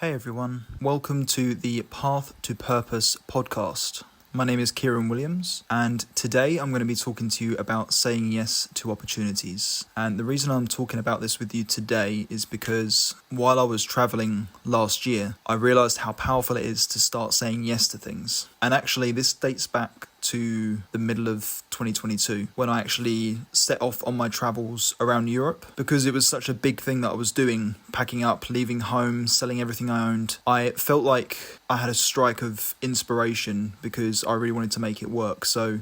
Hey everyone, welcome to the Path to Purpose podcast. My name is Kieran Williams, and today I'm going to be talking to you about saying yes to opportunities. And the reason I'm talking about this with you today is because while I was traveling last year, I realized how powerful it is to start saying yes to things. And actually, this dates back to the middle of 2022 when I actually set off on my travels around Europe. Because it was such a big thing that I was doing, packing up, leaving home, selling everything I owned, I felt like I had a strike of inspiration because I really wanted to make it work. So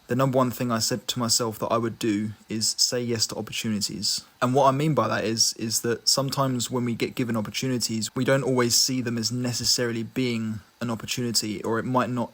the number one thing I said to myself that I would do is say yes to opportunities. And what I mean by that is that sometimes when we get given opportunities, we don't always see them as necessarily being an opportunity, or it might not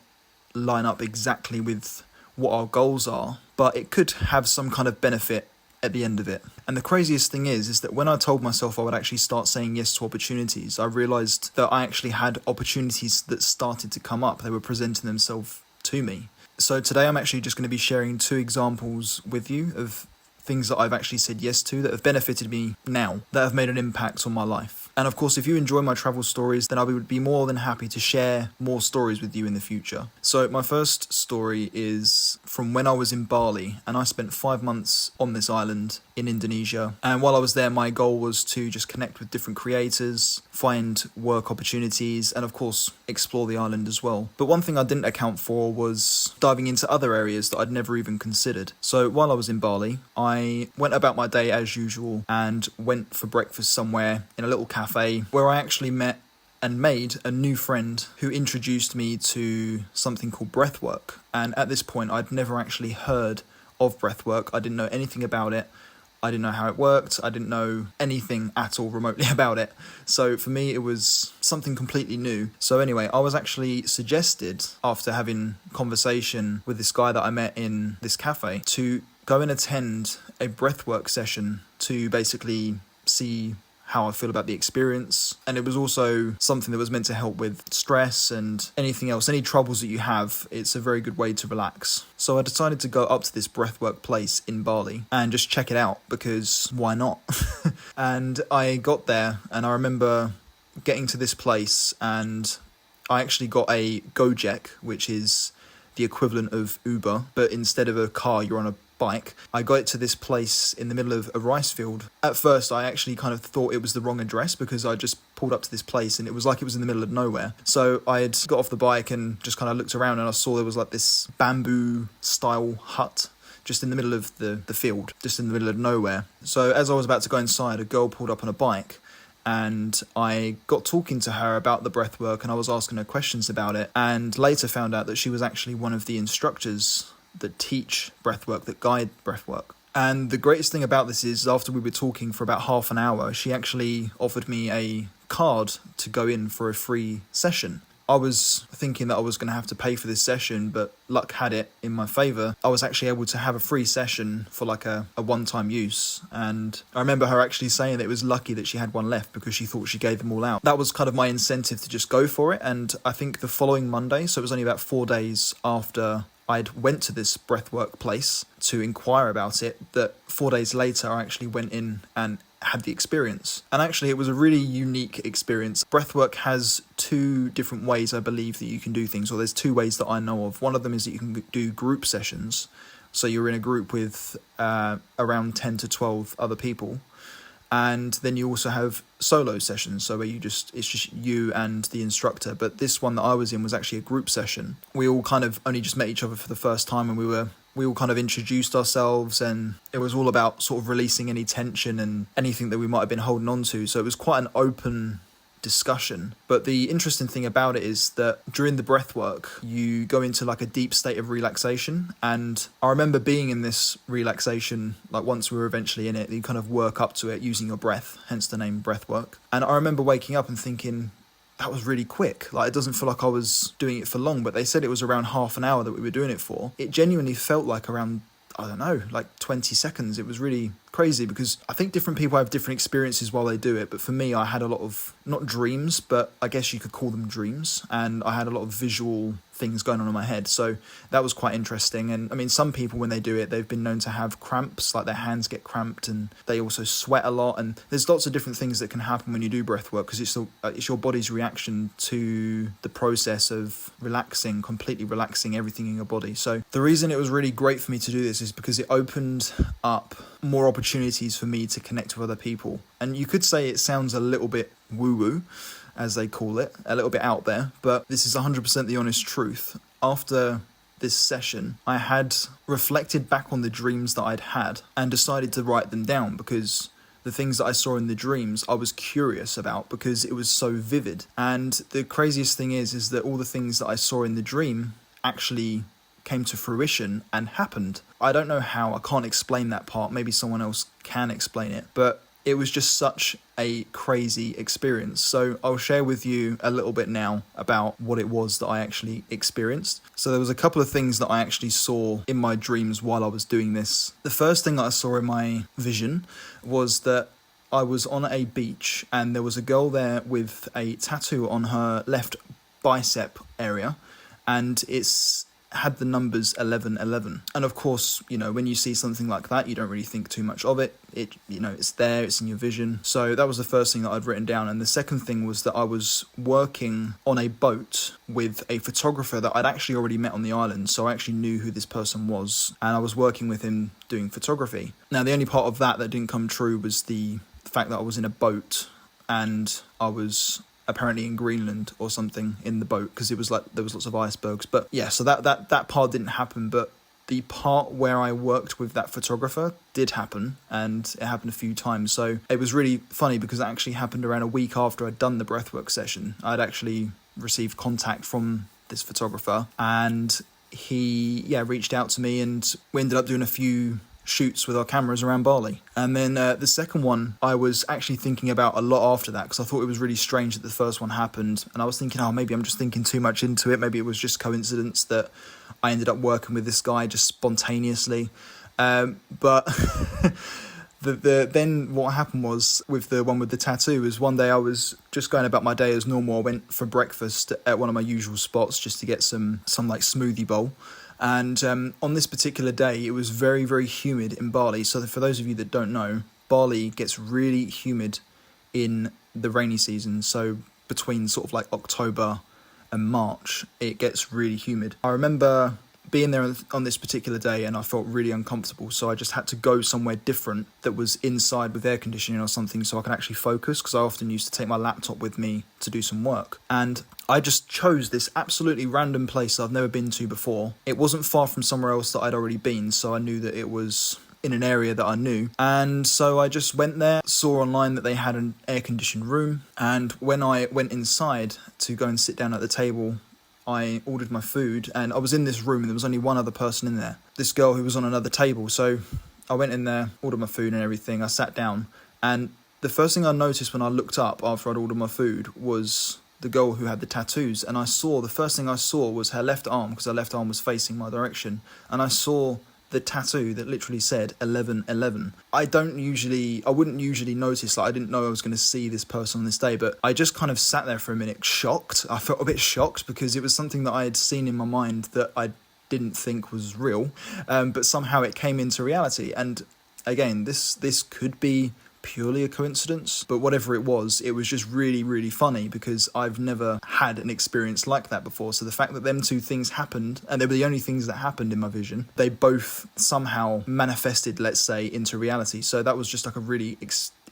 line up exactly with what our goals are, but it could have some kind of benefit at the end of it. And the craziest thing is that when I told myself I would actually start saying yes to opportunities, I realized that I actually had opportunities that started to come up. They were presenting themselves to me. So today I'm actually just going to be sharing 2 examples with you of things that I've actually said yes to that have benefited me now, that have made an impact on my life. And of course, if you enjoy my travel stories, then I would be more than happy to share more stories with you in the future. So my first story is from when I was in Bali, and I spent 5 months on this island in Indonesia. And while I was there, my goal was to just connect with different creators, find work opportunities, and of course, explore the island as well. But one thing I didn't account for was diving into other areas that I'd never even considered. So while I was in Bali, I went about my day as usual and went for breakfast somewhere in a little cafe where I actually met and made a new friend who introduced me to something called breathwork. And at this point, I'd never actually heard of breathwork. I didn't know anything about it. I didn't know how it worked. I didn't know anything at all remotely about it. So for me, it was something completely new. So anyway, I was actually suggested, after having conversation with this guy that I met in this cafe, to go and attend a breathwork session to basically see how I feel about the experience. And it was also something that was meant to help with stress and anything else, any troubles that you have. It's a very good way to relax. So I decided to go up to this breathwork place in Bali and just check it out, because why not? And I got there, and I remember getting to this place, and I actually got a Gojek, which is the equivalent of Uber, but instead of a car, you're on a bike. I got it to this place in the middle of a rice field. At first, I actually kind of thought it was the wrong address, because I just pulled up to this place and it was like it was in the middle of nowhere. So I had got off the bike and just kind of looked around, and I saw there was like this bamboo style hut just in the middle of the field, just in the middle of nowhere. So as I was about to go inside, a girl pulled up on a bike, and I got talking to her about the breathwork, and I was asking her questions about it, and later found out that she was actually one of the instructors that teach breathwork, that guide breathwork. And the greatest thing about this is, after we were talking for about half an hour, she actually offered me a card to go in for a free session. I was thinking that I was going to have to pay for this session, but luck had it in my favour. I was actually able to have a free session for like a one-time use. And I remember her actually saying that it was lucky that she had one left, because she thought she gave them all out. That was kind of my incentive to just go for it. And I think the following Monday, so it was only about 4 days after I'd went to this breathwork place to inquire about it, that 4 days later I actually went in and had the experience. And actually it was a really unique experience. Breathwork has 2 different ways, I believe, that you can do things, or there's 2 ways that I know of. One of them is that you can do group sessions. So you're in a group with around 10 to 12 other people. And then you also have solo sessions, so where it's just you and the instructor. But this one that I was in was actually a group session. We all kind of only just met each other for the first time, and we all kind of introduced ourselves, and it was all about sort of releasing any tension and anything that we might have been holding on to. So it was quite an open discussion. But the interesting thing about it is that during the breath work, you go into like a deep state of relaxation. And I remember being in this relaxation, like once we were eventually in it, you kind of work up to it using your breath, hence the name breath work. And I remember waking up and thinking, that was really quick. Like, it doesn't feel like I was doing it for long, but they said it was around half an hour that we were doing it for. It genuinely felt like around, I don't know, like 20 seconds. It was really crazy because I think different people have different experiences while they do it. But for me, I had a lot of, not dreams, but I guess you could call them dreams. And I had a lot of visual things going on in my head. So that was quite interesting. And I mean, some people, when they do it, they've been known to have cramps, like their hands get cramped, and they also sweat a lot. And there's lots of different things that can happen when you do breath work, because it's your body's reaction to the process of relaxing, completely relaxing everything in your body. So the reason it was really great for me to do this is because it opened up more opportunities for me to connect with other people. And you could say it sounds a little bit woo-woo, as they call it, a little bit out there, but this is 100% the honest truth. After this session, I had reflected back on the dreams that I'd had and decided to write them down, because the things that I saw in the dreams I was curious about because it was so vivid. And the craziest thing is that all the things that I saw in the dream actually came to fruition and happened. I don't know how, I can't explain that part, maybe someone else can explain it, but it was just such a crazy experience. So I'll share with you a little bit now about what it was that I actually experienced. So there was a couple of things that I actually saw in my dreams while I was doing this. The first thing that I saw in my vision was that I was on a beach and there was a girl there with a tattoo on her left bicep area, and it's had the numbers 1111. And of course, you know, when you see something like that, you don't really think too much of it. It, you know, it's there, it's in your vision. So that was the first thing that I'd written down. And the second thing was that I was working on a boat with a photographer that I'd actually already met on the island. So I actually knew who this person was, and I was working with him doing photography. Now, the only part of that didn't come true was the fact that I was in a boat and I was apparently in Greenland or something in the boat, because it was like there was lots of icebergs. But yeah, so that part didn't happen, but the part where I worked with that photographer did happen, and it happened a few times. So it was really funny because it actually happened around a week after I'd done the breathwork session. I'd actually received contact from this photographer, and he reached out to me, and we ended up doing a few shoots with our cameras around Bali. And then the second one I was actually thinking about a lot after that, because I thought it was really strange that the first one happened, and I was thinking, oh, maybe I'm just thinking too much into it, maybe it was just coincidence that I ended up working with this guy just spontaneously. But then what happened was, with the one with the tattoo, was one day I was just going about my day as normal. I went for breakfast at one of my usual spots just to get some like smoothie bowl. And on this particular day, it was very, very humid in Bali. So for those of you that don't know, Bali gets really humid in the rainy season. So between sort of like October and March, it gets really humid. I remember being there on this particular day and I felt really uncomfortable. So I just had to go somewhere different that was inside with air conditioning or something so I could actually focus, because I often used to take my laptop with me to do some work. And I just chose this absolutely random place I've never been to before. It wasn't far from somewhere else that I'd already been, so I knew that it was in an area that I knew. And so I just went there, saw online that they had an air-conditioned room, and when I went inside to go and sit down at the table, I ordered my food, and I was in this room and there was only one other person in there, this girl who was on another table. So I went in there, ordered my food and everything, I sat down, and the first thing I noticed when I looked up after I'd ordered my food was the girl who had the tattoos. And the first thing I saw was her left arm, because her left arm was facing my direction, and I saw the tattoo that literally said 1111. I wouldn't usually notice, like I didn't know I was going to see this person on this day, but I just kind of sat there for a minute shocked. I felt a bit shocked because it was something that I had seen in my mind that I didn't think was real, but somehow it came into reality. And again, this could be purely a coincidence, but whatever it was just really, really funny because I've never had an experience like that before. So the fact that them two things happened, and they were the only things that happened in my vision, they both somehow manifested, let's say, into reality. So that was just like a really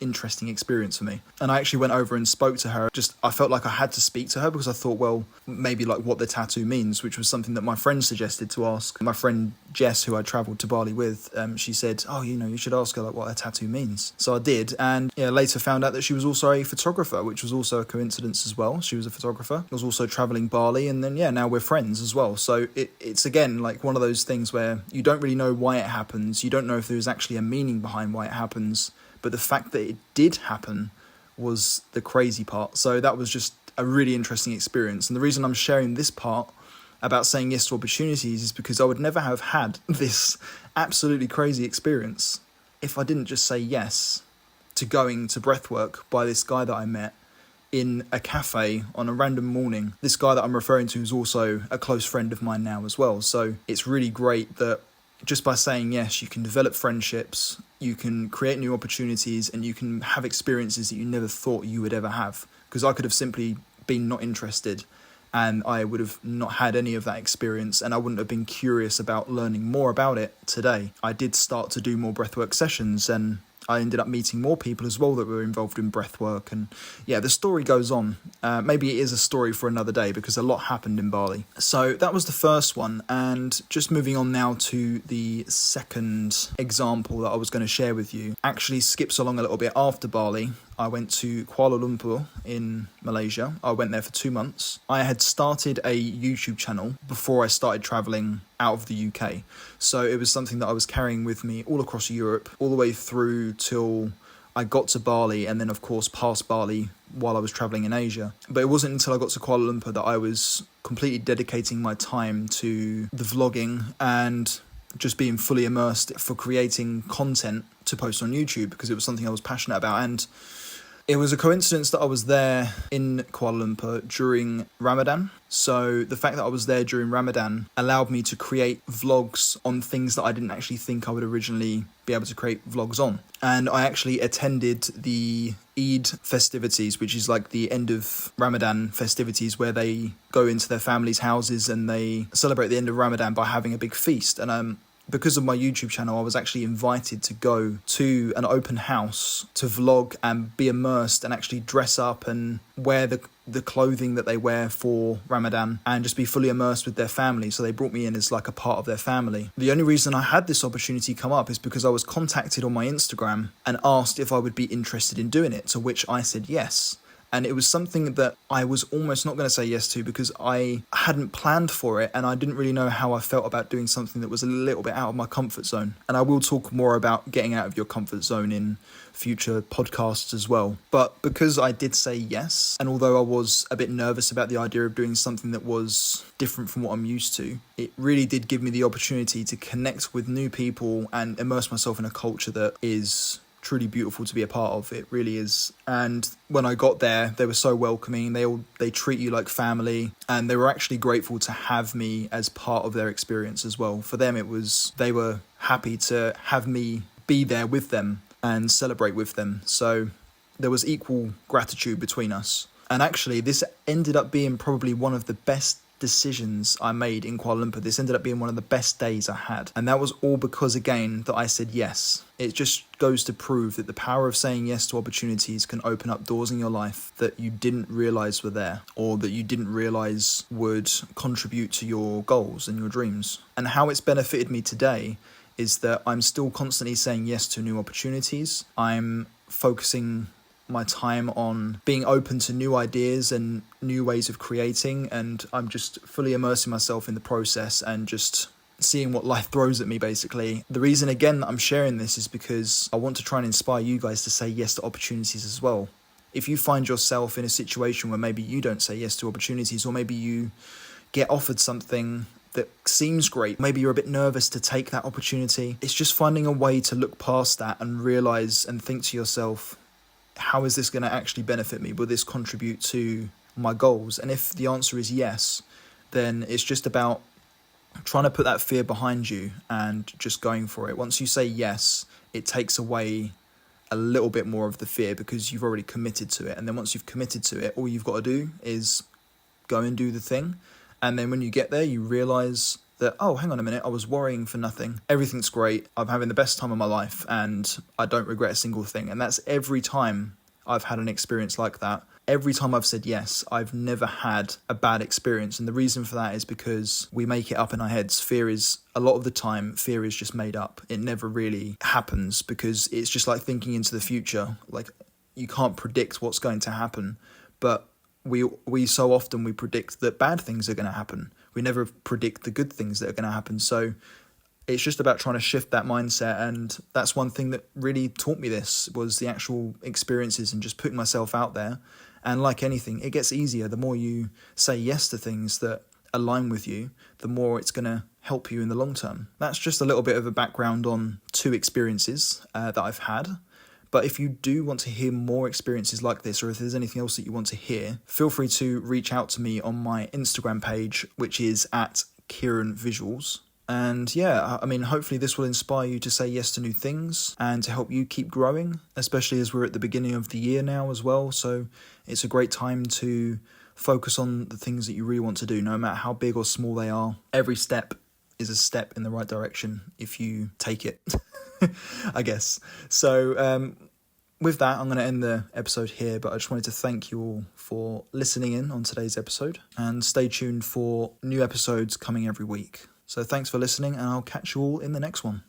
interesting experience for me. And I actually went over and spoke to her. I felt like I had to speak to her because I thought, well, maybe like what the tattoo means, which was something that my friend suggested to ask. My friend Jess, who I travelled to Bali with, she said, oh, you should ask her like what her tattoo means. So I did, and later found out that she was also a photographer, which was also a coincidence as well. She was a photographer. I was also travelling Bali, and then now we're friends as well. So it's again like one of those things where you don't really know why it happens. You don't know if there's actually a meaning behind why it happens. But the fact that it did happen was the crazy part. So that was just a really interesting experience. And the reason I'm sharing this part about saying yes to opportunities is because I would never have had this absolutely crazy experience if I didn't just say yes to going to breathwork by this guy that I met in a cafe on a random morning. This guy that I'm referring to is also a close friend of mine now as well. So it's really great that just by saying yes, you can develop friendships, you can create new opportunities, and you can have experiences that you never thought you would ever have. Because I could have simply been not interested, and I would have not had any of that experience, and I wouldn't have been curious about learning more about it today. I did start to do more breathwork sessions, and I ended up meeting more people as well that were involved in breathwork. And yeah, the story goes on. Maybe it is a story for another day because a lot happened in Bali. So that was the first one. And just moving on now to the second example that I was going to share with you, actually skips along a little bit after Bali. I went to Kuala Lumpur in Malaysia. I went there for 2 months. I had started a YouTube channel before I started traveling out of the UK. So it was something that I was carrying with me all across Europe, all the way through till I got to Bali, and then of course past Bali while I was traveling in Asia. But it wasn't until I got to Kuala Lumpur that I was completely dedicating my time to the vlogging and just being fully immersed for creating content to post on YouTube, because it was something I was passionate about. And it was a coincidence that I was there in Kuala Lumpur during Ramadan. So the fact that I was there during Ramadan allowed me to create vlogs on things that I didn't actually think I would originally be able to create vlogs on. And I actually attended the Eid festivities, which is like the end of Ramadan festivities, where they go into their families' houses and they celebrate the end of Ramadan by having a big feast. And because of my YouTube channel, I was actually invited to go to an open house to vlog and be immersed and actually dress up and wear the clothing that they wear for Ramadan and just be fully immersed with their family. So they brought me in as like a part of their family. The only reason I had this opportunity come up is because I was contacted on my Instagram and asked if I would be interested in doing it, to which I said yes. And it was something that I was almost not going to say yes to because I hadn't planned for it and I didn't really know how I felt about doing something that was a little bit out of my comfort zone. And I will talk more about getting out of your comfort zone in future podcasts as well. But because I did say yes, and although I was a bit nervous about the idea of doing something that was different from what I'm used to, it really did give me the opportunity to connect with new people and immerse myself in a culture that is truly beautiful to be a part of. It really is. And when I got there, they were so welcoming. They treat you like family, and they were actually grateful to have me as part of their experience as well. For them, they were happy to have me be there with them and celebrate with them. So there was equal gratitude between us. And actually, this ended up being probably one of the best decisions I made in Kuala Lumpur. This ended up being one of the best days I had. And that was all because, again, that I said yes. It just goes to prove that the power of saying yes to opportunities can open up doors in your life that you didn't realise were there, or that you didn't realise would contribute to your goals and your dreams. And how it's benefited me today is that I'm still constantly saying yes to new opportunities. I'm focusing my time on being open to new ideas and new ways of creating, and I'm just fully immersing myself in the process and just seeing what life throws at me, basically. The reason, again, that I'm sharing this is because I want to try and inspire you guys to say yes to opportunities as well. If you find yourself in a situation where maybe you don't say yes to opportunities, or maybe you get offered something that seems great, maybe you're a bit nervous to take that opportunity, it's just finding a way to look past that and realise and think to yourself, how is this going to actually benefit me? Will this contribute to my goals? And if the answer is yes, then it's just about trying to put that fear behind you and just going for it. Once you say yes, it takes away a little bit more of the fear because you've already committed to it. And then once you've committed to it, all you've got to do is go and do the thing. And then when you get there, you realise that, oh, hang on a minute, I was worrying for nothing. Everything's great. I'm having the best time of my life and I don't regret a single thing. And that's every time I've had an experience like that. Every time I've said yes, I've never had a bad experience. And the reason for that is because we make it up in our heads. A lot of the time, fear is just made up. It never really happens because it's just like thinking into the future. Like, you can't predict what's going to happen, but we so often we predict that bad things are going to happen. We never predict the good things that are going to happen. So it's just about trying to shift that mindset. And that's one thing that really taught me this, was the actual experiences and just putting myself out there. And like anything, it gets easier the more you say yes to things that align with you, the more it's going to help you in the long term. That's just a little bit of a background on 2 experiences that I've had. But if you do want to hear more experiences like this, or if there's anything else that you want to hear, feel free to reach out to me on my Instagram page, which is at Kieran Visuals. And yeah, I mean, hopefully this will inspire you to say yes to new things and to help you keep growing, especially as we're at the beginning of the year now as well. So it's a great time to focus on the things that you really want to do, no matter how big or small they are. Every step is a step in the right direction if you take it, I guess. So with that, I'm going to end the episode here, but I just wanted to thank you all for listening in on today's episode, and stay tuned for new episodes coming every week. So thanks for listening, and I'll catch you all in the next one.